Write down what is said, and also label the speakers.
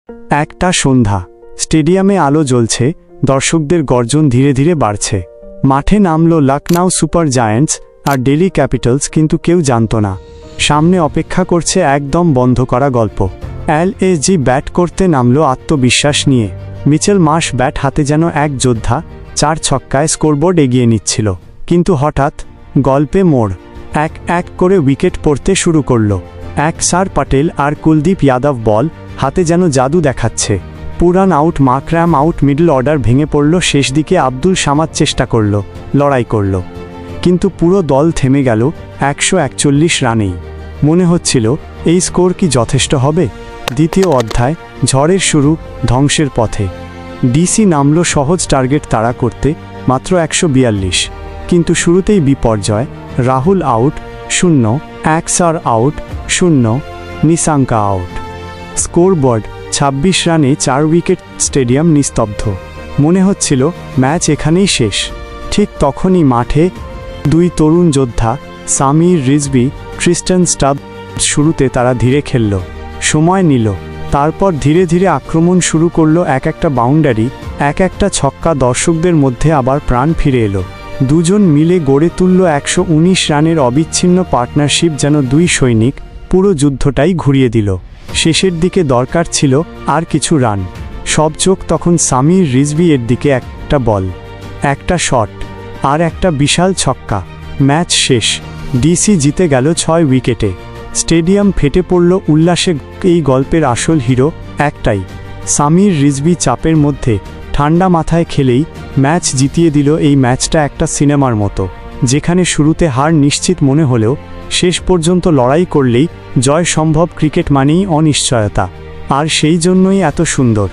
Speaker 1: একটা সন্ধ্যা, স্টেডিয়ামে আলো জ্বলছে, দর্শকদের গর্জন ধীরে ধীরে বাড়ছে। মাঠে নামল লখনউ সুপার জায়ান্টস আর দিল্লি ক্যাপিটালস, কিন্তু কেউ জানত না সামনে অপেক্ষা করছে একদম বন্ধ করা গল্প। LSG ব্যাট করতে নামল আত্মবিশ্বাস নিয়ে। মিচেল মার্শ ব্যাট হাতে যেন এক যোদ্ধা, 4 ছক্কায় স্কোরবোর্ড এগিয়ে নিচ্ছিল। কিন্তু হঠাৎ গল্পে মোড়। এক এক করে উইকেট পড়তে শুরু করল। অক্ষর পটেল আর কুলদীপ যাদব বল হাতে যেন জাদু দেখাচ্ছে। পুরান আউট, মাকরাম আউট, মিডল অর্ডার ভেঙে পড়ল। শেষ দিকে আব্দুল সামাদ চেষ্টা করল, লড়াই করল, কিন্তু পুরো দল থেমে গেল 141 রানেই। মনে হচ্ছিল এই স্কোর কি যথেষ্ট হবে? দ্বিতীয় অধ্যায়, ঝড়ের শুরু, ধ্বংসের পথে। ডিসি নামল সহজ টার্গেট তাড়া করতে, মাত্র 142। কিন্তু শুরুতেই বিপর্যয়। রাহুল আউট, 0, অক্ষর আউট, 0, নিশাঙ্কা আউট। স্কোরবোর্ড 26 রানে 4 উইকেট। স্টেডিয়াম নিস্তব্ধ। মনে হচ্ছিল ম্যাচ এখানেই শেষ। ঠিক তখনই মাঠে 2 তরুণ যোদ্ধা, সামির রিজভি, ট্রিস্টন স্টাব। শুরুতে তারা ধীরে খেলল, সময় নিল, তারপর ধীরে ধীরে আক্রমণ শুরু করলো। একটা বাউন্ডারি, একটা ছক্কা, দর্শকদের মধ্যে আবার প্রাণ ফিরে এলো। দুজন মিলে গড়ে তুলল 119 রানের অবিচ্ছিন্ন পার্টনারশিপ, যেন 2 সৈনিক পুরো যুদ্ধটাই ঘুরিয়ে দিল। শেষের দিকে দরকার ছিল আর কিছু রান। সব চোখ তখন সামির রিজভি এর দিকে। একটা বল, একটা শট, আর একটা বিশাল ছক্কা। ম্যাচ শেষ। ডিসি জিতে গেল 6 উইকেটে। স্টেডিয়াম ফেটে পড়ল উল্লাসে। এই গল্পের আসল হিরো একটাই, সামির রিজভি। চাপের মধ্যে ঠান্ডা মাথায় খেলেই ম্যাচ জিতিয়ে দিল। এই ম্যাচটা একটা সিনেমার মতো, যেখানে শুরুতে হার নিশ্চিত মনে হলেও শেষ পর্যন্ত লড়াই করলেই জয় সম্ভব। ক্রিকেট মানেই অনিশ্চয়তা, আর সেই জন্যই এত সুন্দর।